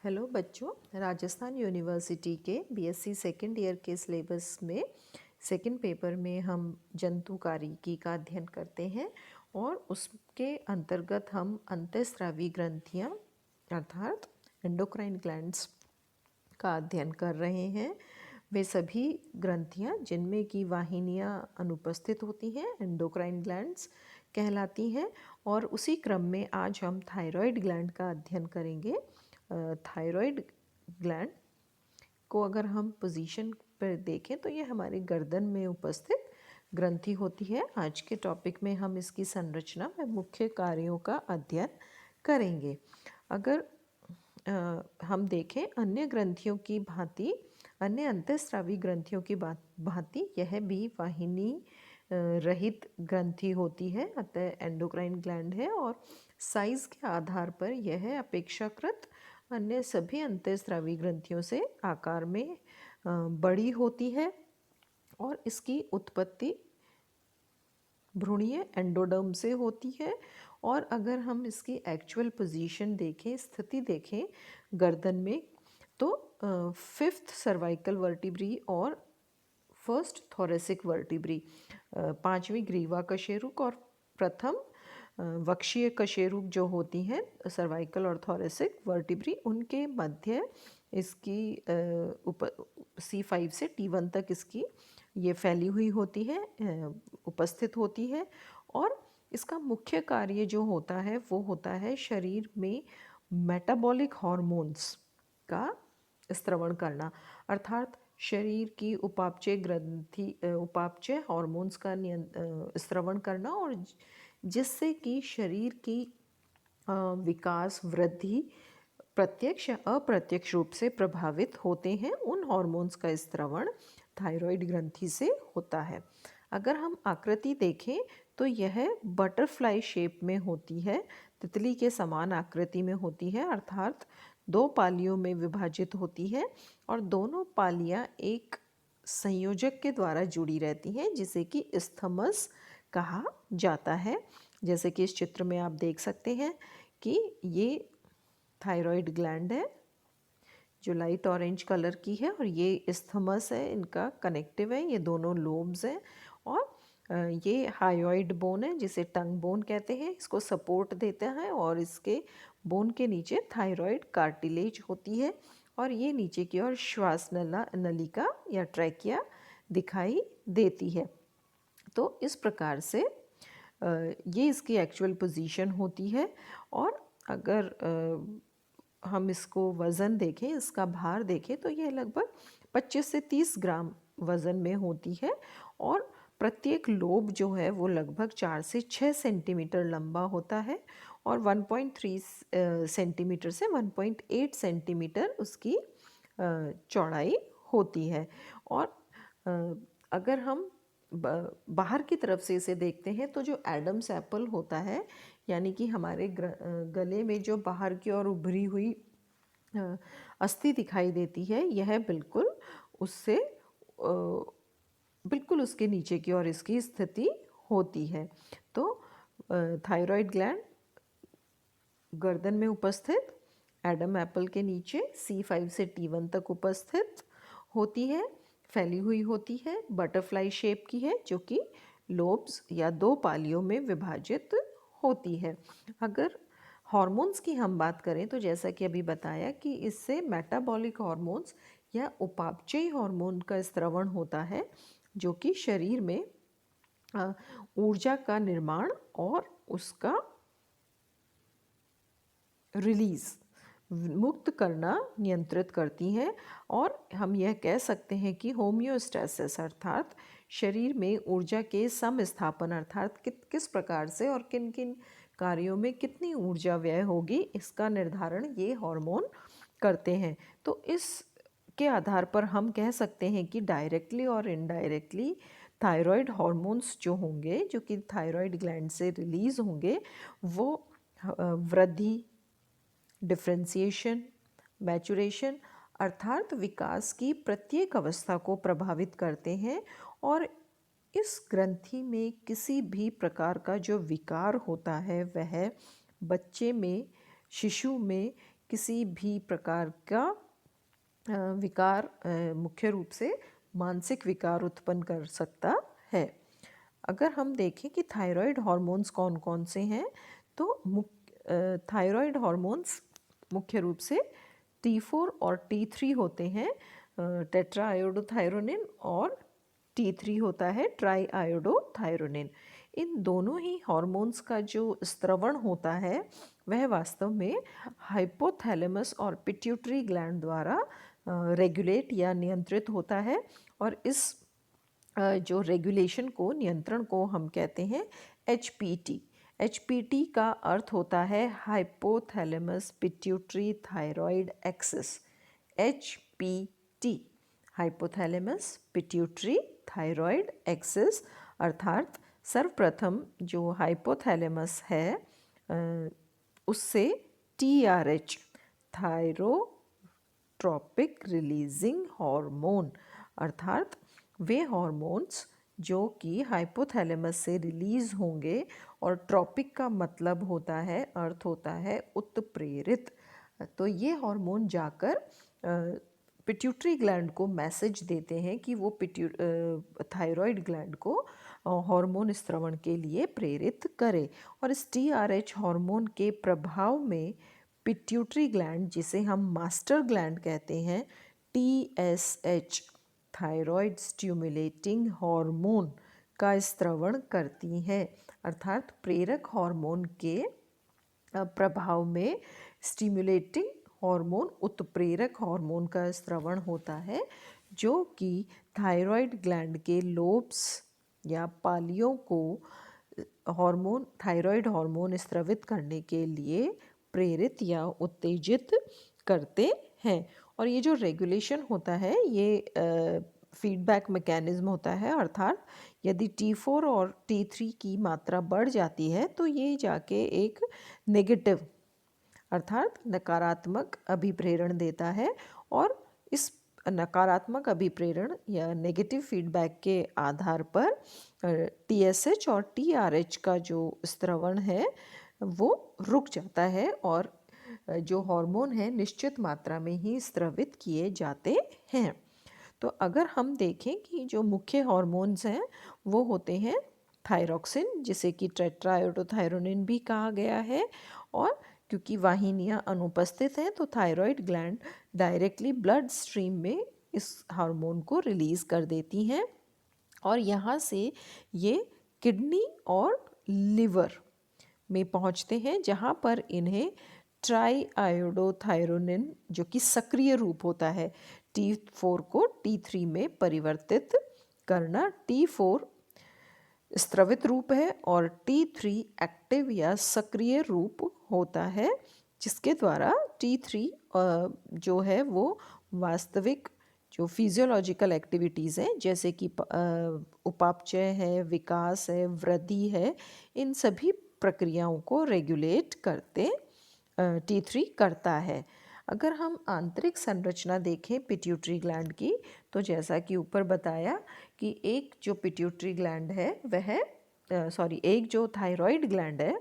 Hello बच्चों, Rajasthan university के BSc second year के सिलेबस में सेकेंड पेपर में हम जंतुकारिकी का अध्ययन करते हैं और उसके अंतर्गत हम अंतःस्रावी ग्रंथियां अर्थात एंडोक्राइन ग्लैंड्स का अध्ययन कर रहे हैं। वे सभी ग्रंथियां जिनमें की वाहिनियां अनुपस्थित होती हैं एंडोक्राइन ग्लैंड्स कहलाती हैं। और उसी क्रम में आज हम थायराइड ग्लैंड का अध्ययन करेंगे। थायराइड ग्लैंड को अगर हम पोजीशन पर देखें तो ये हमारे गर्दन में उपस्थित ग्रंथि होती है। आज के टॉपिक में हम इसकी संरचना व मुख्य कार्यों का अध्ययन करेंगे। अगर हम देखें अन्य ग्रंथियों की भांति, अन्य अंतःस्रावी ग्रंथियों की भांति यह भी वाहिनी रहित ग्रंथि होती है, अतः एंडोक्राइन ग्लैंड है और साइज के आधार पर यह अपेक्षाकृत अन्य सभी अंतःस्रावी ग्रंथियों से आकार में बड़ी होती है और इसकी उत्पत्ति भ्रूणीय एंडोडर्म से होती है। और अगर हम इसकी एक्चुअल पोजीशन देखें, स्थिति देखें गर्दन में, तो फिफ्थ सर्वाइकल वर्टिब्री और फर्स्ट थोरेसिक वर्टिब्री, पांचवी ग्रीवा कशेरुक और प्रथम वक्षीय कशेरुक जो होती हैं सर्वाइकल और थोरेसिक वर्टिब्री, उनके मध्य इसकी C5 से T1 तक इसकी ये फैली हुई होती है, उपस्थित होती है। और इसका मुख्य कार्य जो होता है वो होता है शरीर में मेटाबॉलिक हार्मोन्स का स्त्रवण करना, अर्थात शरीर की उपापचय ग्रंथि उपापचय हार्मोन्स का स्त्रवण करना, और जिससे कि शरीर की विकास वृद्धि प्रत्यक्ष या अप्रत्यक्ष रूप से प्रभावित होते हैं। उन हार्मोन्स का स्त्रवण थायराइड ग्रंथि से होता है। अगर हम आकृति देखें तो यह बटरफ्लाई शेप में होती है, तितली के समान आकृति में होती है, अर्थात दो पालियों में विभाजित होती है और दोनों पालियां एक संयोजक के द्वारा जुड़ी रहती हैं जिसे कि इस्थमस कहा जाता है। जैसे कि इस चित्र में आप देख सकते हैं कि ये थायराइड ग्लैंड है जो लाइट ऑरेंज कलर की है और ये इस्थमस है, इनका कनेक्टिव है, ये दोनों लोब्स हैं। और ये हायोइड बोन है जिसे टंग बोन कहते हैं, इसको सपोर्ट देता है और इसके बोन के नीचे थायराइड कार्टिलेज होती है और ये नीचे की ओर श्वास नलिका या ट्रैकिया दिखाई देती है। तो इस प्रकार से ये इसकी एक्चुअल पोजीशन होती है। और अगर हम इसको वज़न देखें, इसका भार देखें, तो यह लगभग 25 से 30 ग्राम वज़न में होती है और प्रत्येक लोब जो है वो लगभग 4 से 6 सेंटीमीटर लंबा होता है और 1.3 सेंटीमीटर से 1.8 सेंटीमीटर उसकी चौड़ाई होती है। और अगर हम बाहर की तरफ से इसे देखते हैं तो जो एडम्स एप्पल होता है, यानी कि हमारे गले में जो बाहर की ओर उभरी हुई अस्थि दिखाई देती है, यह बिल्कुल उससे बिल्कुल उसके नीचे की ओर इसकी स्थिति होती है। तो थायराइड ग्लैंड गर्दन में उपस्थित एडम एप्पल के नीचे C5 से T1 तक उपस्थित होती है, फैली हुई होती है, बटरफ्लाई शेप की है जो कि लोब्स या दो पालियों में विभाजित होती है। अगर हार्मोन्स की हम बात करें तो जैसा कि अभी बताया कि इससे मेटाबॉलिक हार्मोन्स या उपापचयी हार्मोन का स्त्रवण होता है जो कि शरीर में ऊर्जा का निर्माण और उसका रिलीज मुक्त करना नियंत्रित करती हैं। और हम यह कह सकते हैं कि होम्योस्टैसिस अर्थात शरीर में ऊर्जा के समस्थापन, अर्थात किस प्रकार से और किन किन कार्यों में कितनी ऊर्जा व्यय होगी, इसका निर्धारण ये हार्मोन करते हैं। तो इस के आधार पर हम कह सकते हैं कि डायरेक्टली और इनडायरेक्टली थायराइड हार्मोन्स जो होंगे, जो कि थायराइड ग्लैंड से रिलीज होंगे, वो वृद्धि, डिफ्रेंसिएशन, मैचुरेशन अर्थात विकास की प्रत्येक अवस्था को प्रभावित करते हैं। और इस ग्रंथि में किसी भी प्रकार का जो विकार होता है वह बच्चे में, शिशु में किसी भी प्रकार का विकार मुख्य रूप से मानसिक विकार उत्पन्न कर सकता है। अगर हम देखें कि थायराइड हार्मोन्स कौन कौन से हैं, तो थायराइड हार्मोन्स मुख्य रूप से T4 और T3 होते हैं, टेट्रा आयोडोथायरोनिन, और T3 होता है ट्राई आयोडोथायरोनिन। इन दोनों ही हार्मोन्स का जो स्त्रवण होता है वह वास्तव में हाइपोथैलेमस और पिट्यूटरी ग्लैंड द्वारा रेगुलेट या नियंत्रित होता है, और इस जो रेगुलेशन को, नियंत्रण को हम कहते हैं HPT। HPT का अर्थ होता है hypothalamus pituitary thyroid axis. HPT, hypothalamus pituitary thyroid axis, अर्थात सर्वप्रथम जो हाइपोथैलेमस है उससे TRH, थायरोट्रोपिक रिलीजिंग हार्मोन, अर्थात वे हार्मोन्स जो कि हाइपोथैलेमस से रिलीज होंगे, और ट्रॉपिक का मतलब होता है, अर्थ होता है उत्प्रेरित, तो ये हार्मोन जाकर पिट्यूटरी ग्लैंड को मैसेज देते हैं कि वो थायराइड ग्लैंड को हार्मोन स्त्रवण के लिए प्रेरित करे। और इस TRH हार्मोन के प्रभाव में पिट्यूटरी ग्लैंड, जिसे हम मास्टर ग्लैंड कहते हैं, TSH, थायराइड स्टिमुलेटिंग हार्मोन का स्त्रवण करती है, अर्थात प्रेरक हार्मोन के प्रभाव में स्टिमुलेटिंग हार्मोन, उत्प्रेरक हार्मोन का स्त्रवण होता है, जो कि थायराइड ग्लैंड के लोब्स या पालियों को थायराइड हार्मोन स्त्रवित करने के लिए प्रेरित या उत्तेजित करते हैं। और ये जो रेगुलेशन होता है ये फीडबैक मैकेनिज्म होता है, अर्थात यदि T4 और T3 की मात्रा बढ़ जाती है तो ये जाके एक नेगेटिव, अर्थात नकारात्मक अभिप्रेरण देता है, और इस नकारात्मक अभिप्रेरण या नेगेटिव फीडबैक के आधार पर TSH और TRH का जो स्त्रवण है वो रुक जाता है, और जो हार्मोन है निश्चित मात्रा में ही स्त्रवित किए जाते हैं। तो अगर हम देखें कि जो मुख्य हार्मोन्स हैं वो होते हैं थायरॉक्सिन, जिसे कि टेट्रा आयोडोथायरोनिन भी कहा गया है, और क्योंकि वाहिनियाँ अनुपस्थित हैं तो thyroid gland directly blood stream में इस हार्मोन को रिलीज़ कर देती हैं, और यहाँ से ये किडनी और लिवर में पहुँचते हैं, जहाँ पर इन्हें ट्राई आयोडोथायरोनिन, जो कि सक्रिय रूप होता है, T4 को T3 में परिवर्तित करना। T4 स्त्रवित रूप है और T3 एक्टिव या सक्रिय रूप होता है, जिसके द्वारा T3 जो है वो वास्तविक जो फिजियोलॉजिकल एक्टिविटीज़ हैं, जैसे कि उपापचय है, विकास है, वृद्धि है, इन सभी प्रक्रियाओं को रेगुलेट करते T3 करता है। अगर हम आंतरिक संरचना देखें पिट्यूटरी ग्लैंड की, तो जैसा कि ऊपर बताया कि एक जो पिट्यूटरी ग्लैंड है वह एक जो थायराइड ग्लैंड है,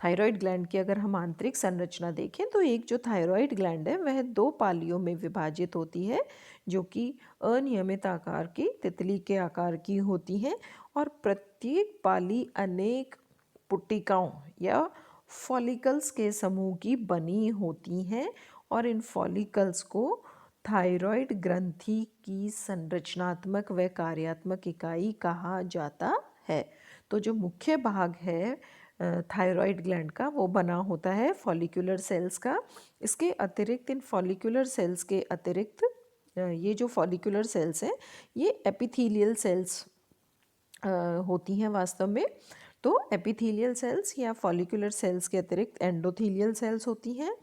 थायराइड ग्लैंड की अगर हम आंतरिक संरचना देखें तो एक जो थायराइड ग्लैंड है वह दो पालियों में विभाजित होती है, जो कि अनियमित आकार की, तितली के आकार की होती हैं, और प्रत्येक पाली अनेक पुट्टिकाओं या फॉलिकल्स के समूह की बनी होती हैं, और इन फॉलिकल्स को थायराइड ग्रंथि की संरचनात्मक व कार्यात्मक इकाई कहा जाता है। तो जो मुख्य भाग है थायराइड ग्लैंड का वो बना होता है फॉलिकुलर सेल्स का। इसके अतिरिक्त, इन फॉलिकुलर सेल्स के अतिरिक्त ये जो फॉलिकुलर सेल्स हैं ये एपिथेलियल सेल्स होती हैं वास्तव में। तो एपिथेलियल सेल्स या फॉलिकुलर सेल्स के अतिरिक्त एंडोथेलियल सेल्स होती हैं,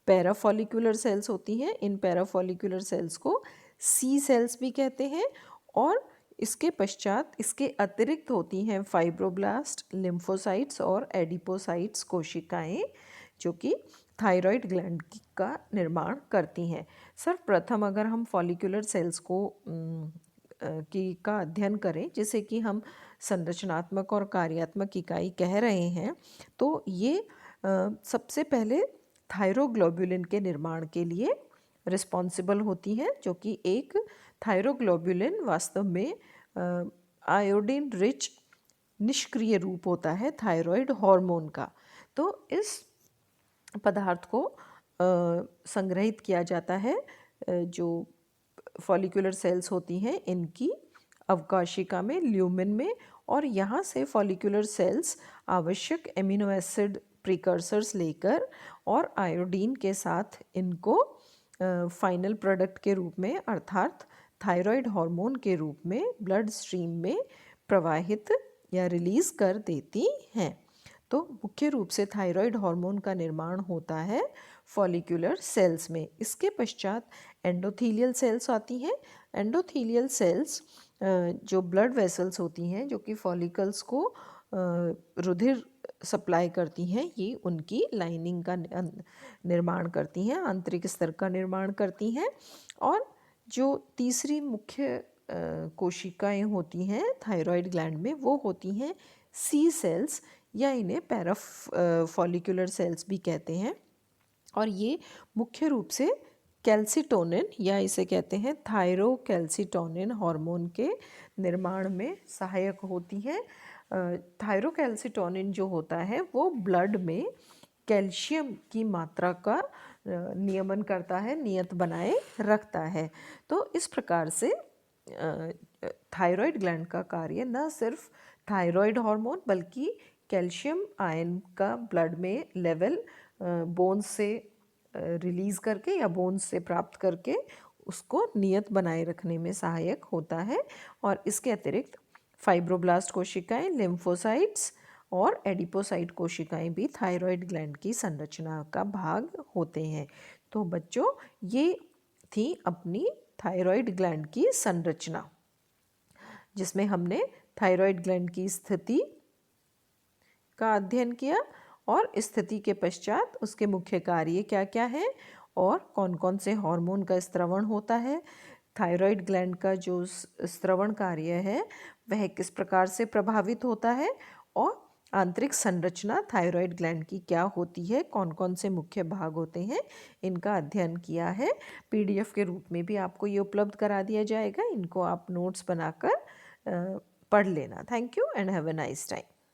पैराफॉलिकुलर सेल्स होती हैं। इन पैराफॉलिकुलर सेल्स को सी सेल्स भी कहते हैं, और इसके पश्चात इसके अतिरिक्त होती हैं फाइब्रोब्लास्ट, लिम्फोसाइट्स और एडिपोसाइट्स कोशिकाएं, जो कि थायराइड ग्लैंड का निर्माण करती हैं। सर्वप्रथम अगर हम फॉलिकुलर सेल्स को का अध्ययन करें, जिसे कि हम संरचनात्मक और कार्यात्मक इकाई कह रहे हैं, तो ये सबसे पहले थायरोग्लोबुलिन के निर्माण के लिए रिस्पॉन्सिबल होती हैं, जो कि एक थायरोग्लोबुलिन वास्तव में आयोडीन रिच निष्क्रिय रूप होता है थायराइड हार्मोन का। तो इस पदार्थ को संग्रहित किया जाता है जो फॉलिकुलर सेल्स होती हैं इनकी अवकाशिका में, ल्यूमेन में, और यहाँ से फॉलिकुलर सेल्स आवश्यक एमिनो एसिड प्रिकर्सर्स लेकर और आयोडीन के साथ इनको फाइनल प्रोडक्ट के रूप में अर्थात थायराइड हार्मोन के रूप में ब्लड स्ट्रीम में प्रवाहित या रिलीज कर देती हैं। तो मुख्य रूप से थायराइड हार्मोन का निर्माण होता है फॉलिकुलर सेल्स में। इसके पश्चात एंडोथीलियल सेल्स आती हैं। एंडोथीलियल सेल्स जो ब्लड वेसल्स होती हैं जो कि फॉलिकल्स को रुधिर सप्लाई करती हैं, ये उनकी लाइनिंग का निर्माण करती हैं, आंतरिक स्तर का निर्माण करती हैं। और जो तीसरी मुख्य कोशिकाएं होती हैं थायराइड ग्लैंड में वो होती हैं सी सेल्स, या इन्हें पैराफॉलिकुलर सेल्स भी कहते हैं। और ये मुख्य रूप से कैल्सिटोनिन या इसे कहते हैं थायरोकैल्सिटोनिन हार्मोन के निर्माण में सहायक होती हैं। थायरोकैल्सिटोनिन जो होता है वो ब्लड में कैल्शियम की मात्रा का नियमन करता है, नियत बनाए रखता है। तो इस प्रकार से थायराइड ग्लैंड का कार्य न सिर्फ थायराइड हार्मोन बल्कि कैल्शियम आयन का ब्लड में लेवल बोन्स से रिलीज़ करके या बोन्स से प्राप्त करके उसको नियत बनाए रखने में सहायक होता है। और इसके अतिरिक्त फाइब्रोब्लास्ट कोशिकाएं, लिम्फोसाइट्स और एडिपोसाइट कोशिकाएं भी थायराइड ग्लैंड की संरचना का भाग होते हैं। तो बच्चों, ये थी अपनी थायराइड ग्लैंड की संरचना, जिसमें हमने थायराइड ग्लैंड की स्थिति का अध्ययन किया और स्थिति के पश्चात उसके मुख्य कार्य क्या क्या हैं और कौन कौन से हार्मोन का स्त्रवण होता है, थायराइड ग्लैंड का जो स्त्रवण कार्य है वह किस प्रकार से प्रभावित होता है, और आंतरिक संरचना थायराइड ग्लैंड की क्या होती है, कौन कौन से मुख्य भाग होते हैं, इनका अध्ययन किया है। पीडीएफ के रूप में भी आपको ये उपलब्ध करा दिया जाएगा, इनको आप नोट्स बनाकर पढ़ लेना। Thank you and have a nice time.